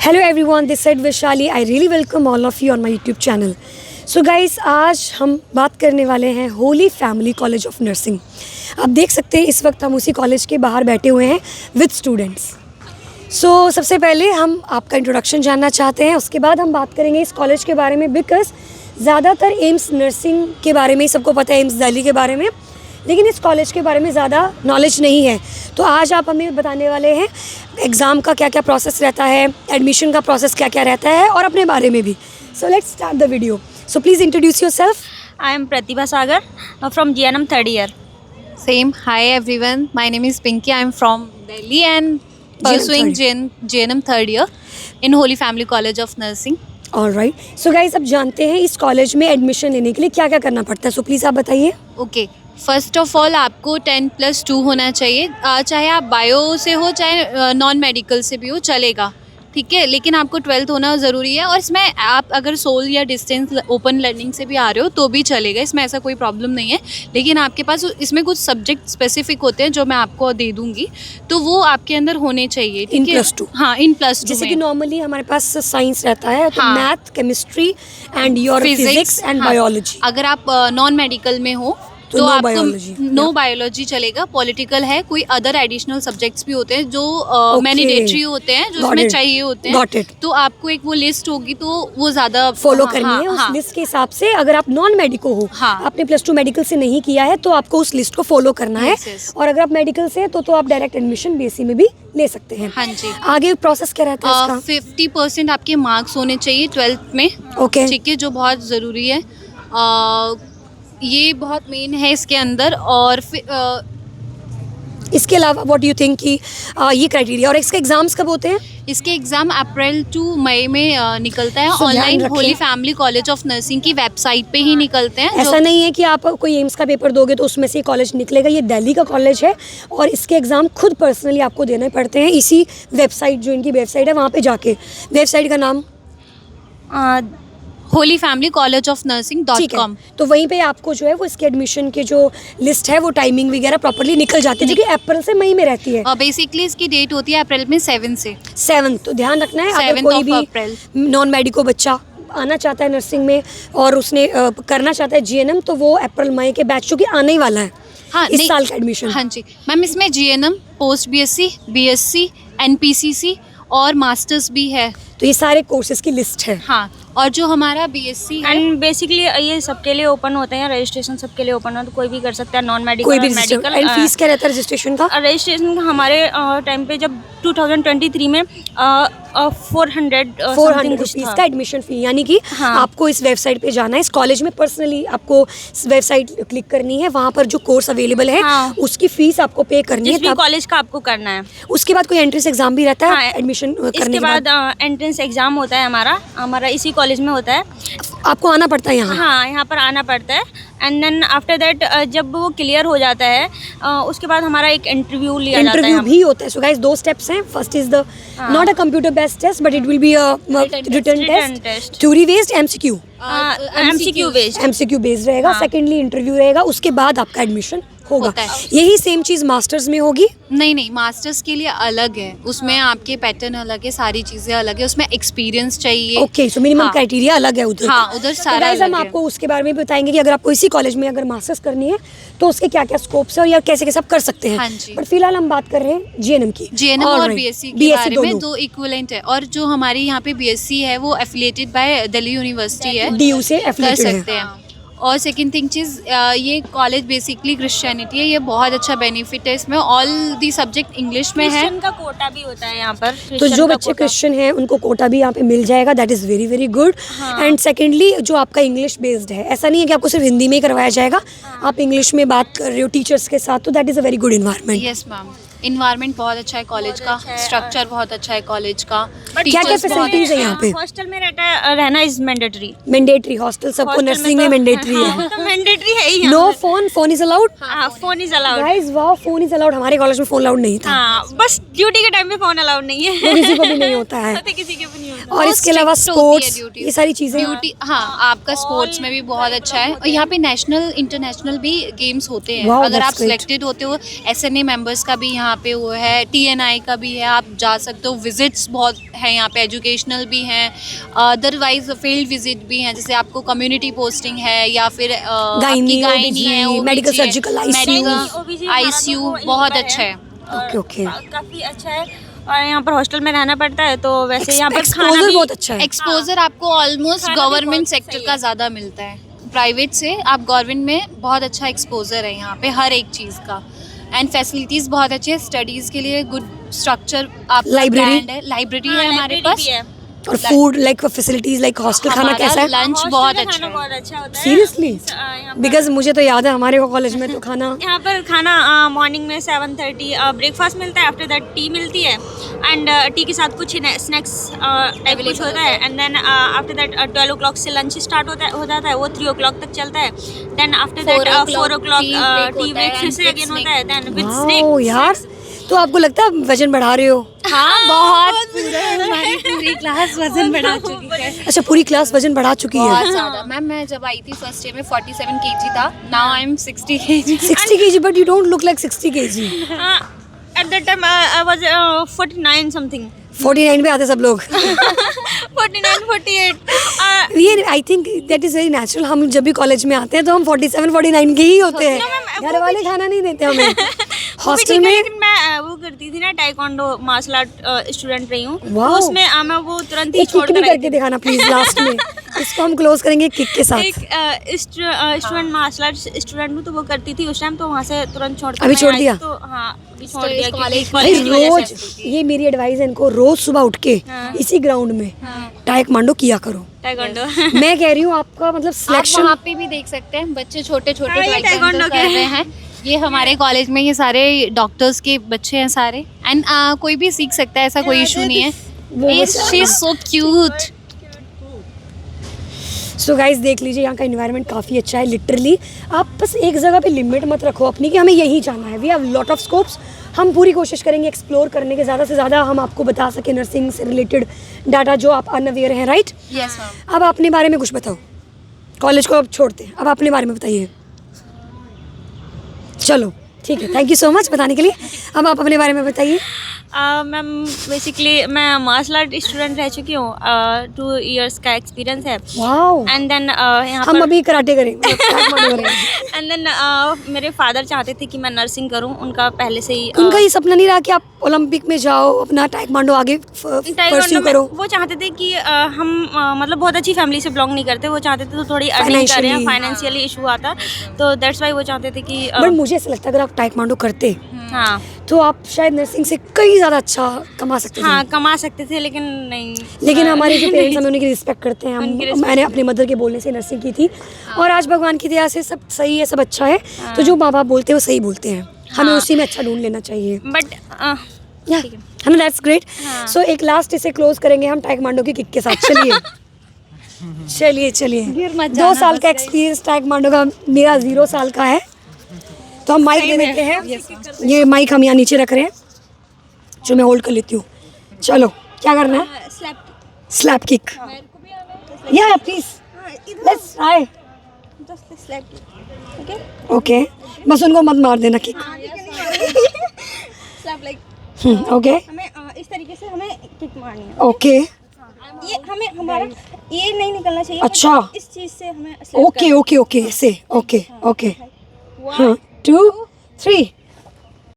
Hello everyone, this is Vishali. I really welcome all of you on my YouTube channel. So guys, आज हम बात करने वाले हैं Holi family college of nursing. आप देख सकते हैं इस वक्त हम उसी कॉलेज के बाहर बैठे हुए हैं विद स्टूडेंट्स। सो सबसे पहले हम आपका इंट्रोडक्शन जानना चाहते हैं, उसके बाद हम बात करेंगे इस कॉलेज के बारे में, बिकॉज ज़्यादातर एम्स नर्सिंग के बारे में ही सबको पता है, एम्स दिल्ली के बारे में, लेकिन इस कॉलेज के बारे में ज़्यादा नॉलेज नहीं है। तो आज आप हमें बताने वाले हैं एग्ज़ाम का क्या क्या प्रोसेस रहता है, एडमिशन का प्रोसेस क्या क्या रहता है और अपने बारे में भी। So let's start the video. So please introduce yourself. I am Pratibha Sagar from GNM third year. Same. Hi everyone. My name is Pinky. I am from Delhi and pursuing GNM third year in Holy Family College of Nursing. Alright. So guys, अब जानते हैं इस college में admission लेने के लिए क्या क्या करना पड़ता है। सो प्लीज़ आप बताइए। Okay. फर्स्ट ऑफ ऑल आपको 10+2 होना चाहिए, चाहे आप बायो से हो चाहे नॉन मेडिकल से भी हो चलेगा, ठीक है, लेकिन आपको 12th होना ज़रूरी है। और इसमें आप अगर सोल या डिस्टेंस ओपन लर्निंग से भी आ रहे हो तो भी चलेगा, इसमें ऐसा कोई प्रॉब्लम नहीं है। लेकिन आपके पास इसमें कुछ सब्जेक्ट स्पेसिफिक होते हैं जो मैं आपको दे दूंगी, तो वो आपके अंदर होने चाहिए, ठीक है। +2। हाँ, इन +2। जैसे कि नॉर्मली हमारे पास साइंस रहता है, तो हाँ। Math, chemistry and your physics and हाँ। बायोलॉजी। अगर आप नॉन मेडिकल में हो तो तो no आपको biology, नो yeah. बायोलॉजी चलेगा। पॉलिटिकल है, कोई अदर एडिशनल सब्जेक्ट्स भी होते हैं जो मैंडेटरी होते हैं, जो इसमें चाहिए होते हैं। तो आपको एक वो लिस्ट होगी तो वो ज़्यादा फॉलो करनी है। उस लिस्ट के हिसाब से अगर आप नॉन मेडिको हो, आपने +2 मेडिकल से नहीं किया है, तो आपको उस लिस्ट को फॉलो करना है। और अगर आप मेडिकल से तो आप डायरेक्ट एडमिशन बीएससी में भी ले सकते हैं। हाँ जी। आगे प्रोसेस क्या रहता है इसका? 50% आपके मार्क्स होने चाहिए 12th में, ओके, ठीक है, जो बहुत ज़रूरी है। ये बहुत मेन है इसके अंदर। और इसके अलावा व्हाट डू यू थिंक कि ये क्राइटेरिया, और इसके एग्जाम्स कब होते हैं? इसके एग्ज़ाम अप्रैल टू मई में निकलता है। So, ऑनलाइन ध्यान होली रखें। फैमिली कॉलेज ऑफ नर्सिंग की वेबसाइट पे ही निकलते हैं। ऐसा नहीं है कि आप कोई एम्स का पेपर दोगे तो उसमें से कॉलेज निकलेगा। ये दिल्ली का कॉलेज है और इसके एग्ज़ाम खुद पर्सनली आपको देने पड़ते हैं इसी वेबसाइट, जो इनकी वेबसाइट है वहाँ पे जाके। वेबसाइट का नाम Holi family college of nursing .com। तो वहीं पे आपको जो है वो इसके एडमिशन की जो लिस्ट है वो टाइमिंग वगैरह प्रॉपर्ली निकल जाती है, जो कि अप्रैल से मई में रहती है। बेसिकली इसकी डेट होती है अप्रैल में 7 से 7। तो ध्यान रखना है, अगर 7th कोई of भी April। नॉन मेडिको बच्चा आना चाहता है नर्सिंग में और उसने करना चाहता है जीएनएम, तो वो अप्रैल मई के बैच जो कि आने ही वाला है, हाँ, इस साल का एडमिशन। हाँ जी मैम, इसमें GNM, post BSc, BSc, NPCC और मास्टर्स भी है। तो ये सारे कोर्सेज की लिस्ट है। हाँ, और जो हमारा BSc है, एंड बेसिकली ये सबके लिए ओपन होते हैं, रजिस्ट्रेशन सबके लिए ओपन है, तो कोई भी कर सकता है, नॉन मेडिकल कोई भी मेडिकल। एंड फीस क्या रहता है रजिस्ट्रेशन का? रजिस्ट्रेशन हमारे टाइम पे जब 2023 में 400 रुपीज़ का एडमिशन फ़ी, यानी कि आपको इस वेबसाइट पे जाना है, इस कॉलेज में पर्सनली आपको वेबसाइट क्लिक करनी है, वहाँ पर जो कोर्स अवेलेबल है उसकी फ़ीस आपको पे करनी है। जिस भी कॉलेज का आपको करना है। उसके बाद कोई एंट्रेंस एग्जाम भी रहता है एडमिशन करने इसके के बाद? एंट्रेंस एग्जाम होता है हमारा इसी कॉलेज में होता है। आपको आना पड़ता है यहाँ? हाँ, यहाँ पर आना पड़ता है। एंड देन आफ्टर दैट जब वो क्लियर हो जाता है उसके बाद हमारा एक इंटरव्यू लिया जाता है। इंटरव्यू भी होता है। सो गाइस, 2 स्टेप्स हैं। First is the not a computer based test, but it will be a written test, theory based, MCQ based रहेगा। सेकेंडली इंटरव्यू रहेगा, उसके बाद आपका एडमिशन होगा। यही सेम चीज़ मास्टर्स में होगी? नहीं, मास्टर्स के लिए अलग है, उसमें आपके पैटर्न अलग है, सारी चीज़ें अलग है, उसमें एक्सपीरियंस चाहिए। ओके, सो मिनिमम क्राइटेरिया अलग है उधर। हाँ, उधर सारा अलग है। हम आपको उसके बारे में बताएंगे कि अगर आपको इसी कॉलेज में अगर मास्टर्स करनी है तो उसके क्या क्या स्कोप्स है और या कैसे कैसे आप कर सकते हैं। हाँ जी। बट फिलहाल हम बात कर रहे हैं GNM की। GNM और BSc के बारे में 2 इक्विवेलेंट है। और जो हमारी यहाँ पे BSc है वो एफिलिएटेड बाय दिल्ली यूनिवर्सिटी है, DU से कर एफिलिएटेड सकते हैं। और सेकंड थिंग चीज़, ये कॉलेज बेसिकली क्रिश्चियनिटी है, ये बहुत अच्छा बेनिफिट है इसमें। ऑल दी सब्जेक्ट इंग्लिश में है। क्रिश्चियन का कोटा भी होता है यहाँ पर। तो जो बच्चे क्रिश्चियन हैं उनको कोटा भी यहाँ पे मिल जाएगा, that is very very good. And secondly जो आपका इंग्लिश बेस्ड है, ऐसा नहीं है कि आपको सिर्फ हिंदी में ही करवाया जाएगा, आप इंग्लिश में बात कर रहे हो टीचर्स के साथ, तो that is a very good environment. Yes ma'am, environment बहुत अच्छा है कॉलेज का, स्ट्रक्चर बहुत अच्छा है कॉलेज का। क्या क्या फैसिलिटीज है यहाँ पे? हॉस्टल में रहना इज मैंडेटरी हॉस्टल सबको नर्सिंग में मैंडेटरी है। तो मैंडेटरी है ही। No phone is allowed? Phone is allowed guys, wow, phone is allowed. हमारे कॉलेज में फोन अलाउड नहीं था। बस ड्यूटी के टाइम पे फोन अलाउड नहीं है। वो किसी को भी नहीं होता है। किसी के भी नहीं होता। और इसके अलावा स्पोर्ट्स, ये सारी चीजें। हाँ, आपका स्पोर्ट्स में भी बहुत अच्छा है। और यहाँ पे नेशनल इंटरनेशनल भी गेम्स होते हैं। Wow, अगर that's आप great. सिलेक्टेड होते हो, SNA मेंबर्स का भी यहाँ यहाँ पे वो है, TNI का भी है, आप जा सकते हो। विजिट्स बहुत हैं यहाँ पे, एजुकेशनल भी हैं, अदरवाइज फील्ड विजिट भी हैं, जैसे आपको कम्युनिटी पोस्टिंग है या फिर आपकी गायनी है, मेडिकल सर्जिकल ICU बहुत अच्छा है। ओके काफ़ी अच्छा है। और यहाँ पर हॉस्टल में रहना पड़ता है, तो वैसे यहाँ पर खाना एक्सपोजर भी बहुत अच्छा है। एक्सपोजर आपको ऑलमोस्ट खाना भी गवर्नमेंट बहुत सेक्टर सही का है। ज़्यादा मिलता है, प्राइवेट से आप गवर्नमेंट में बहुत अच्छा एक्सपोजर है यहाँ पे हर एक चीज़ का। एंड फैसिलिटीज़ बहुत अच्छी है, स्टडीज़ के लिए गुड स्ट्रक्चर, आप Library? है, लाइब्रेरी है हाँ, हमारे लाइब्रेरी पास। भी है। और food like facilities like hostel खाना हमारा कैसा है? लंच हॉस्टल बहुत का अच्छा खाना है। बहुत अच्छा होता है। सीरियसली? यहाँ पर- बिकॉज मुझे तो याद है हमारे कॉलेज में तो खाना यहाँ पर खाना मॉर्निंग में 7:30 ब्रेकफास्ट मिलता है, आफ्टर दैट टी मिलती है, एंड टी के साथ कुछ स्नैक्स टाइप कुछ होता है, and then after that 12 o'clock से लंच स्टार्ट हो जाता है, वो 3 o'clock तक चलता है। Then after that 4 o'clock tea break फिर से अगेन होता है, देन विद वाओ यार, तो आपको लगता है आप वजन बढ़ा रहे हो? हाँ बहुत, हमारी पूरी क्लास वजन बढ़ा चुकी है, अच्छा, पूरी क्लास वजन बढ़ा चुकी है। बहुत ज़्यादा। मैम मैं जब आई थी फर्स्ट ईयर में 47 kg था, now I am 60 kg। 60 kg, but you don't look like 60 kg। At that time I was 49 something 49 पे आते सब लोग। 49 48 ये I think that is very natural. हम जब भी कॉलेज में आते हैं तो हम 47 49 के ही होते हैं, घर वाले खाना नहीं देते हमें। हॉस्टल में लेकिन मैं वो करती थी ना, टाइकोंडो मार्शल आर्ट स्टूडेंट रही हूँ, तो Wow. उसमें मैं वो तुरंत ही एक छोड़ किक भी कर आई करके दिखाना प्लीज लास्ट में। इसको हम क्लोज करेंगे किक के साथ। एक स्टूडेंट मार्शल आर्ट स्टूडेंट हूँ, तो वो करती थी उस टाइम, तो वहाँ से तुरंत छोड़ कर अभी मैं छोड़ आई, दिया? तो हाँ अभी छोड़ तो इस दिया कॉलेज क्योंकि भाई कॉलेज की वजह रोज, से। ये मेरी एडवाइस है इनको, रोज सुबह उठ के इसी ग्राउंड में टाइकमांडो किया करो। टाइकोंडो मैं कह रही हूँ आपका मतलब आप सिलेक्शन वहाँ पे भी देख सकते हैं, बच्चे छोटे छोटे हाँ, ये taekwondo taekwondo कर के रहे हैं। ये हमारे कॉलेज में ये सारे डॉक्टर्स के बच्चे हैं सारे, एंड कोई भी सीख सकता है, ऐसा कोई इशू नहीं है। She is so cute. So guys देख लीजिए, यहाँ का इन्वायरमेंट काफ़ी अच्छा है। लिटरली आप बस एक जगह पे लिमिट मत रखो अपनी कि हमें यहीं जाना है। We have lot of scopes. हम पूरी कोशिश करेंगे एक्सप्लोर करने के, ज़्यादा से ज़्यादा हम आपको बता सकें नर्सिंग से रिलेटेड डाटा जो आप अनअवेयर हैं, राइट? Yes ma'am. अब अपने बारे में कुछ बताओ। कॉलेज को अब छोड़ते हैं, अब अपने बारे में बताइए। चलो ठीक है, थैंक यू सो मच बताने के लिए। अब आप अपने बारे में बताइए। मैम बेसिकली मैं मार्शल आर्ट स्टूडेंट रह चुकी हूँ, 2 years का एक्सपीरियंस है, वाओ, एंड देन यहाँ हम पर अभी कराटे करेंगे, taekwondo करेंगे। एंड देन मेरे फादर चाहते थे कि मैं नर्सिंग करूँ, उनका पहले से ही उनका ये सपना नहीं रहा कि आप ओलंपिक में जाओ, अपना टाइकमांडो आगे परस्यू टाइकोंडो में करो? वो चाहते थे कि हम मतलब बहुत अच्छी फैमिली से बिलोंग नहीं करते, वो चाहते थे तो थोड़ी अर्निंग करें, Financially. फाइनेंशियली इशू आता, तो दैट्स वाई वो चाहते थे कि बट मुझे ऐसा लगता है अगर आप टाइकमांडो करते हाँ तो आप शायद नर्सिंग से कई ज़्यादा अच्छा कमा सकते थे। हाँ कमा सकते थे, लेकिन नहीं। लेकिन हमारे जो पेरेंट्स हमें उनकी रिस्पेक्ट करते हैं। उनकी हम मैंने अपने मदर के बोलने से नर्सिंग की थी और आज भगवान की दया से सब सही है, सब अच्छा है। तो जो माँ बाप बोलते हैं वो सही बोलते हैं, हमें उसी में अच्छा ढूंढ लेना चाहिए। बट या है ना, दैट्स ग्रेट। सो एक लास्ट इसे क्लोज करेंगे हम टाइकमांडो की किक के साथ। चलिए चलिए चलिए। 2 साल का एक्सपीरियंस टाइकमांडो का, मेरा 0 साल का है। तो हम माइक दे देते हैं। ये माइक हम यहाँ नीचे रख रहे हैं, जो मैं होल्ड कर लेती हूँ। चलो क्या करना है? Slap kick. या प्लीज लेट्स ट्राई। ओके, बस उनको मत मार देना किक। ओके हमें इस तरीके से हमें किक मारनी है। ओके ये हमें हमारा ये नहीं निकलना चाहिए। अच्छा। इस चीज से हमें ओके ओके ओके, ऐसे। Okay okay, 1 2 3।